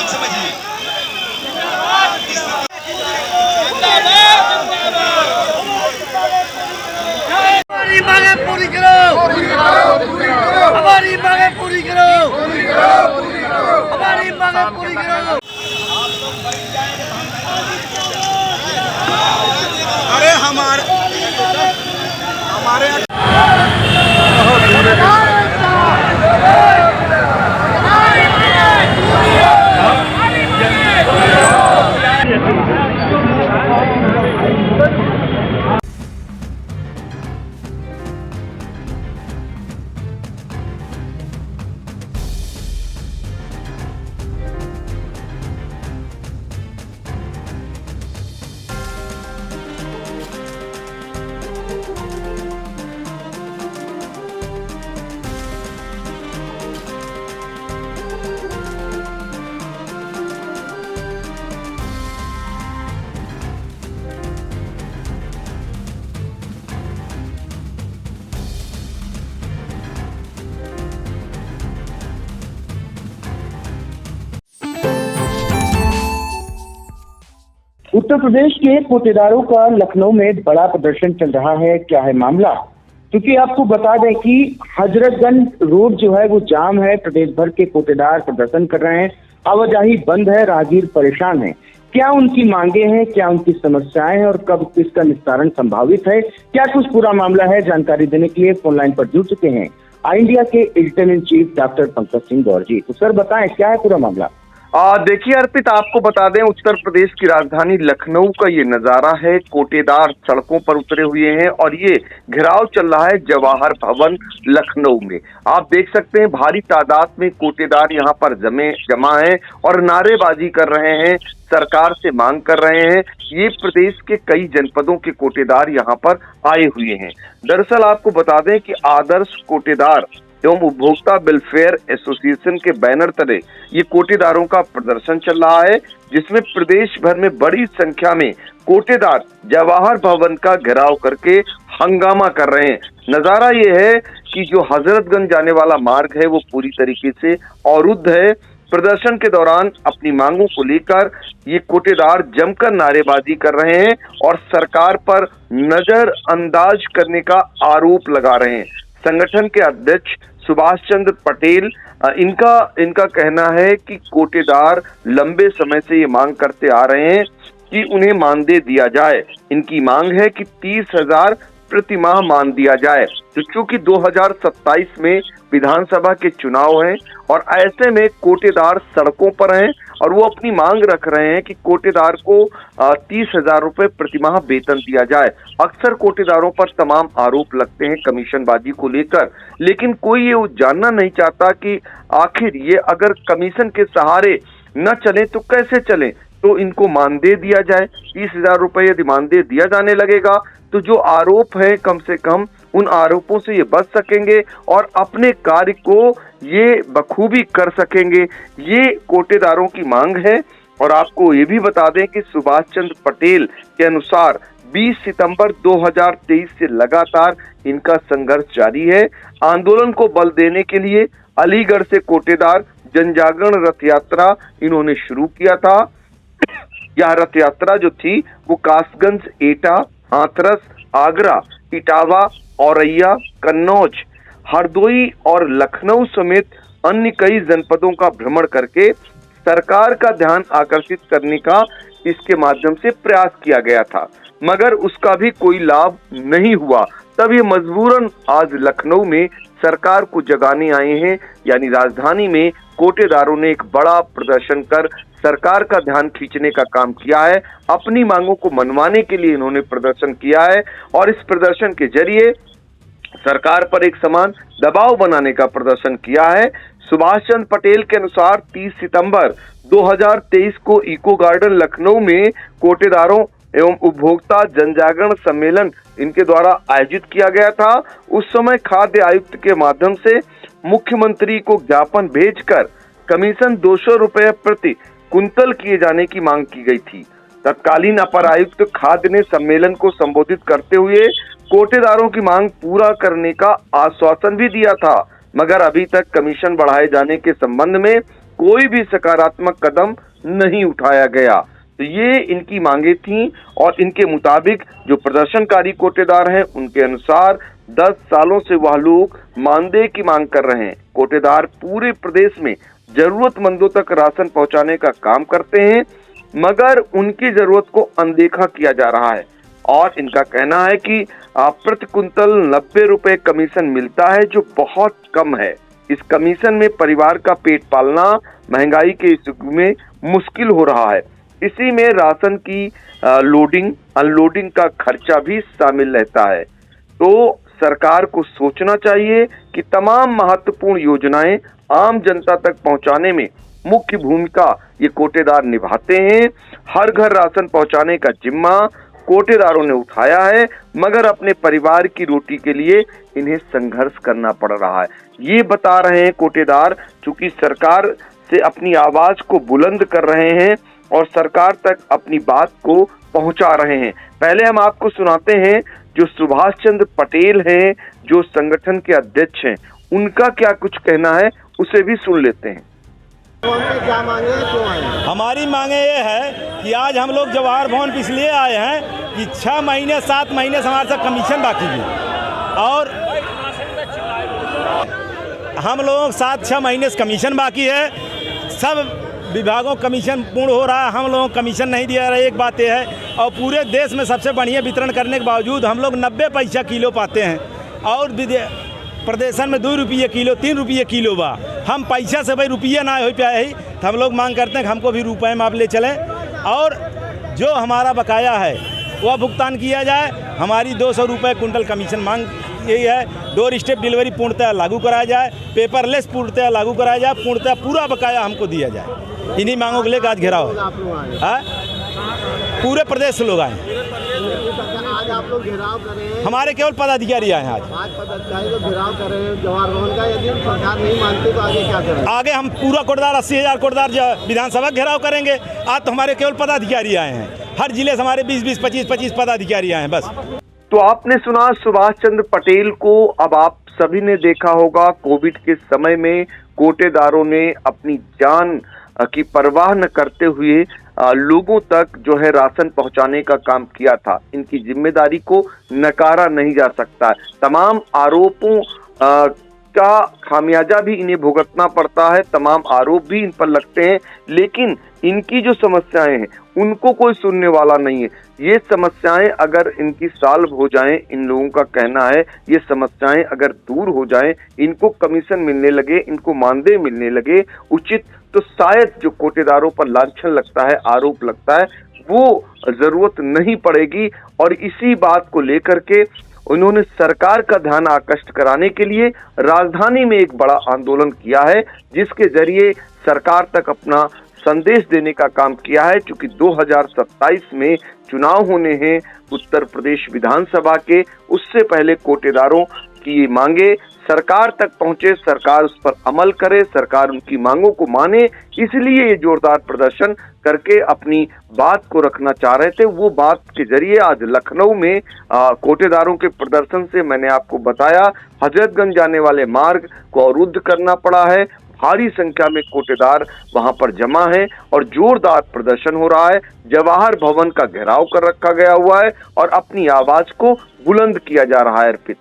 बात समझिए। हमारी मांगे पूरी करो, हमारी मांगे पूरी करो, हमारी मांगे पूरी करो। अरे हमारे उत्तर प्रदेश के कोटेदारों का लखनऊ में बड़ा प्रदर्शन चल रहा है। क्या है मामला? क्योंकि आपको बता दें कि हजरतगंज रोड जो है वो जाम है। प्रदेश भर के कोटेदार प्रदर्शन कर रहे हैं, आवाजाही बंद है, राहगीर परेशान है। क्या उनकी मांगे हैं, क्या उनकी समस्याएं हैं और कब इसका निस्तारण संभावित है, क्या कुछ पूरा मामला है, जानकारी देने के लिए फोन लाइन पर जुड़ चुके हैं आई इंडिया के editor in chief doctor Pankaj Singh Gaur ji. तो सर बताएं क्या है पूरा मामला? देखिए अर्पित, आपको बता दें उत्तर प्रदेश की राजधानी लखनऊ का ये नजारा है। कोटेदार सड़कों पर उतरे हुए हैं और ये घेराव चल रहा है जवाहर भवन लखनऊ में। आप देख सकते हैं भारी तादाद में कोटेदार यहाँ पर जमा हैं और नारेबाजी कर रहे हैं, सरकार से मांग कर रहे हैं। ये प्रदेश के कई जनपदों के कोटेदार यहाँ पर आए हुए हैं। दरअसल आपको बता दें कि आदर्श कोटेदार एवं उपभोक्ता वेलफेयर एसोसिएशन के बैनर तले ये कोटेदारों का प्रदर्शन चल रहा है, जिसमें प्रदेश भर में बड़ी संख्या में कोटेदार जवाहर भवन का घेराव करके हंगामा कर रहे हैं। नजारा ये है कि जो हजरतगंज जाने वाला मार्ग है वो पूरी तरीके से अवरुद्ध है। प्रदर्शन के दौरान अपनी मांगों को लेकर ये कोटेदार जमकर नारेबाजी कर रहे हैं और सरकार पर नजरअंदाज करने का आरोप लगा रहे हैं। संगठन के अध्यक्ष सुभाष चंद्र पटेल, इनका कहना है कि कोटेदार लंबे समय से ये मांग करते आ रहे हैं कि उन्हें मानदेय दिया जाए। इनकी मांग है कि 30,000 प्रति माह मान दिया जाए। तो चूंकि 2027 में विधानसभा के चुनाव हैं और ऐसे में कोटेदार सड़कों पर हैं और वो अपनी मांग रख रहे हैं कि कोटेदार को 30,000 रुपए प्रतिमाह वेतन दिया जाए। अक्सर कोटेदारों पर तमाम आरोप लगते हैं कमीशनबाजी को लेकर, लेकिन कोई ये जानना नहीं चाहता कि आखिर ये अगर कमीशन के सहारे न चले तो कैसे चले। तो इनको मानदेय दिया जाए। 30,000 रुपए यदि मानदेय दिया जाने लगेगा तो जो आरोप है कम से कम उन आरोपों से ये बच सकेंगे और अपने कार्य को ये बखूबी कर सकेंगे। ये कोटेदारों की मांग है। और आपको ये भी बता दें कि सुभाष चंद्र पटेल के अनुसार 20 सितंबर 2023 से लगातार इनका संघर्ष जारी है। आंदोलन को बल देने के लिए अलीगढ़ से कोटेदार जनजागरण रथ यात्रा इन्होंने शुरू किया था। यह रथ यात्रा जो थी वो कासगंज, एटा, हाथरस, आगरा, इटावा, औरैया, कन्नौज, हरदोई और लखनऊ समेत अन्य कई जनपदों का भ्रमण करके सरकार का ध्यान आकर्षित करने का इसके माध्यम से प्रयास किया गया था, मगर उसका भी कोई लाभ नहीं हुआ। तब ये मजबूरन आज लखनऊ में सरकार को जगाने आए हैं। यानी राजधानी में कोटेदारों ने एक बड़ा प्रदर्शन कर सरकार का ध्यान खींचने का काम किया है। अपनी मांगों को मनवाने के लिए इन्होंने प्रदर्शन किया है और इस प्रदर्शन के जरिए सरकार पर एक समान दबाव बनाने का प्रदर्शन किया है। सुभाष चंद्र पटेल के अनुसार 30 सितंबर 2023 को इको गार्डन लखनऊ में कोटेदारों एवं उपभोक्ता जनजागरण सम्मेलन इनके द्वारा आयोजित किया गया था। उस समय खाद्य आयुक्त के माध्यम से मुख्यमंत्री को ज्ञापन भेजकर कमीशन 200 रुपए प्रति कुंतल किए जाने की मांग की गई थी। तत्कालीन अपर आयुक्त खाद्य ने सम्मेलन को संबोधित करते हुए कोटेदारों की मांग पूरा करने का आश्वासन भी दिया था, मगर अभी तक कमीशन बढ़ाए जाने के संबंध में कोई भी सकारात्मक कदम नहीं उठाया गया। तो ये इनकी मांगे थीं और इनके मुताबिक जो प्रदर्शनकारी कोटेदार हैं उनके अनुसार 10 सालों से वह लोग मानदेय की मांग कर रहे हैं। कोटेदार पूरे प्रदेश में जरूरतमंदों तक राशन पहुंचाने का काम करते हैं, मगर उनकी जरूरत को अनदेखा किया जा रहा है और इनका कहना है कि प्रति कुंतल 90 रुपए कमीशन मिलता है, जो बहुत कम है। इस कमीशन में परिवार का पेट पालना महंगाई के इस युग में मुश्किल हो रहा है। इसी में राशन की लोडिंग अनलोडिंग का खर्चा भी शामिल रहता है। तो सरकार को सोचना चाहिए कि तमाम महत्वपूर्ण योजनाएं आम जनता तक पहुंचाने में मुख्य भूमिका ये कोटेदार निभाते हैं। हर घर राशन पहुंचाने का जिम्मा कोटेदारों ने उठाया है, मगर अपने परिवार की रोटी के लिए इन्हें संघर्ष करना पड़ रहा है। ये बता रहे हैं कोटेदार, चूंकि सरकार से अपनी आवाज को बुलंद कर रहे हैं और सरकार तक अपनी बात को पहुंचा रहे हैं। पहले हम आपको सुनाते हैं जो सुभाष चंद्र पटेल हैं, जो संगठन के अध्यक्ष हैं, उनका क्या कुछ कहना है उसे भी सुन लेते हैं। क्या मांगे क्यों आए? हमारी मांगे ये है कि आज हम लोग जवाहर भवन इसलिए आए हैं कि 6 महीने 7 महीने से हमारे साथ कमीशन बाकी है और हम लोग 7-6 महीने से कमीशन बाकी है। सब विभागों कमीशन पूर्ण हो रहा है, हम लोगों को कमीशन नहीं दिया रहा है। एक बात यह है, और पूरे देश में सबसे बढ़िया वितरण करने के बावजूद हम लोग 90 पैसा किलो पाते हैं और प्रदेशन में 2 रुपये किलो 3 रुपये किलो बा। हम पैसा से भाई रुपया ना हो पाए ही, तो हम लोग मांग करते हैं कि हमको भी रुपए में आप ले चलें और जो हमारा बकाया है वह भुगतान किया जाए। हमारी 200 रुपये कुंटल कमीशन मांग यही है। डोर स्टेप डिलीवरी पूर्णतः लागू कराया जाए, पेपरलेस पूर्णतः लागू कराया जाए, पूर्णतः पूरा बकाया हमको दिया जाए। इन्हीं मांगों के लिए आज घेराव है। पूरे प्रदेश से लोग आए। आज आप लोग घेराव कर रहे हैं? हमारे केवल पदाधिकारी आए हैं आज पदाधिकारी तो घेराव कर रहे हैं जवाहर भवन का। यदि सरकार नहीं मानती तो आगे क्या करें? आगे हम पूरा कोटेदार 80,000 कोटेदार विधानसभा घेराव करेंगे। आज तो हमारे केवल पदाधिकारी आए हैं। हर जिले से हमारे 20-20, 25-25 पदाधिकारी आए हैं बस। तो आपने सुना सुभाष चंद्र पटेल को। अब आप सभी ने देखा होगा कोविड के समय में कोटेदारों ने अपनी जान की परवाह न करते हुए लोगों तक जो है राशन पहुंचाने का काम किया था। इनकी जिम्मेदारी को नकारा नहीं जा सकता। तमाम आरोपों का खामियाजा भी इन्हें भुगतना पड़ता है, तमाम आरोप भी इन पर लगते हैं, लेकिन इनकी जो समस्याएं हैं उनको कोई सुनने वाला नहीं है। ये समस्याएं अगर इनकी सॉल्व हो जाएं, इन लोगों का कहना है ये समस्याएं अगर दूर हो जाएं, इनको कमीशन मिलने लगे, इनको मानदेय मिलने लगे उचित, तो शायद जो कोटेदारों पर लांछन लगता है, आरोप लगता है, वो जरूरत नहीं पड़ेगी। और इसी बात को लेकर के उन्होंने सरकार का ध्यान आकृष्ट कराने के लिए राजधानी में एक बड़ा आंदोलन किया है, जिसके जरिए सरकार तक अपना संदेश देने का काम किया है। क्योंकि 2027 में चुनाव होने हैं उत्तर प्रदेश विधानसभा के, उससे पहले कोटेदारों की ये मांगे सरकार तक पहुंचे, सरकार उस पर अमल करे, सरकार उनकी मांगों को माने, इसलिए ये जोरदार प्रदर्शन करके अपनी बात को रखना चाह रहे थे। वो बात के जरिए आज लखनऊ में कोटेदारों के प्रदर्शन से मैंने आपको बताया हजरतगंज जाने वाले मार्ग को अवरुद्ध करना पड़ा है। भारी संख्या में कोटेदार वहां पर जमा हैं और जोरदार प्रदर्शन हो रहा है। जवाहर भवन का घेराव कर रखा गया हुआ है और अपनी आवाज को बुलंद किया जा रहा है। अर्पित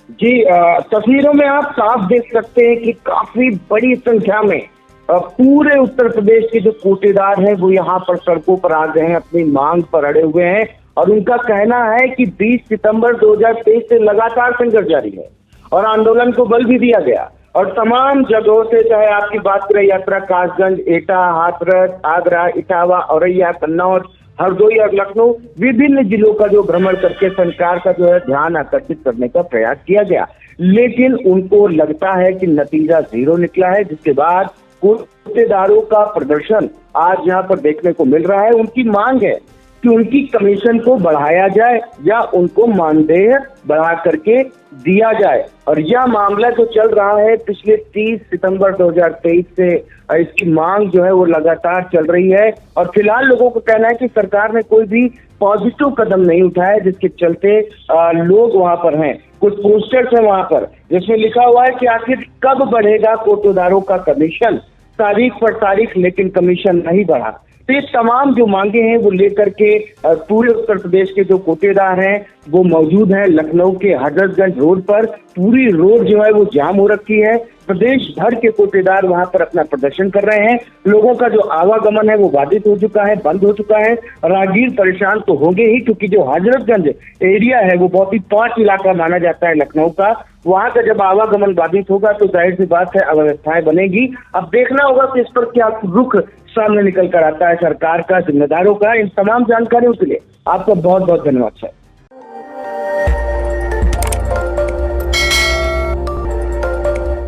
जी, तस्वीरों में आप साफ देख सकते हैं कि काफी बड़ी संख्या में पूरे उत्तर प्रदेश के जो कोटेदार हैं वो यहाँ पर सड़कों पर आ गए हैं, अपनी मांग पर अड़े हुए हैं और उनका कहना है कि 20 सितंबर 2023 से लगातार संघर्ष जारी है और आंदोलन को बल भी दिया गया और तमाम जगहों से, चाहे आपकी बात करें यात्रा कासगंज, एटा, हाथरस, आगरा, इटावा, औरैया, कन्नौज, हरदोई और लखनऊ, विभिन्न जिलों का जो भ्रमण करके सरकार का जो है ध्यान आकर्षित करने का प्रयास किया गया, लेकिन उनको लगता है कि नतीजा 0 निकला है। जिसके बाद कोटेदारों का प्रदर्शन आज यहाँ पर देखने को मिल रहा है। उनकी मांग है कि उनकी कमीशन को बढ़ाया जाए या उनको मानदेय बढ़ा करके दिया जाए और यह मामला जो चल रहा है पिछले 30 सितंबर 2023 से इसकी मांग जो है वो लगातार चल रही है और फिलहाल लोगों को कहना है कि सरकार ने कोई भी पॉजिटिव कदम नहीं उठाया, जिसके चलते लोग वहां पर हैं। कुछ पोस्टर्स है वहां पर जिसमें लिखा हुआ है कि आखिर कब बढ़ेगा कोटेदारों का कमीशन, तारीख पर तारीख लेकिन कमीशन नहीं बढ़ा। तो ये तमाम जो मांगे हैं वो लेकर के पूरे उत्तर प्रदेश के जो कोटेदार हैं वो मौजूद हैं लखनऊ के हजरतगंज रोड पर। पूरी रोड जो है वो जाम हो रखी है। प्रदेश भर के कोटेदार वहां पर अपना प्रदर्शन कर रहे हैं। लोगों का जो आवागमन है वो बाधित हो चुका है, बंद हो चुका है। राहगीर परेशान तो होंगे ही, क्योंकि जो हजरतगंज एरिया है वो बहुत ही पांच इलाका माना जाता है लखनऊ का। वहां का जब आवागमन बाधित होगा तो जाहिर सी बात है अव्यवस्थाएं बनेगी। अब देखना होगा कि इस पर क्या रुख सामने निकल कर आता है सरकार का, जिम्मेदारों का। इन तमाम जानकारियों के लिए आपका बहुत बहुत धन्यवाद सर।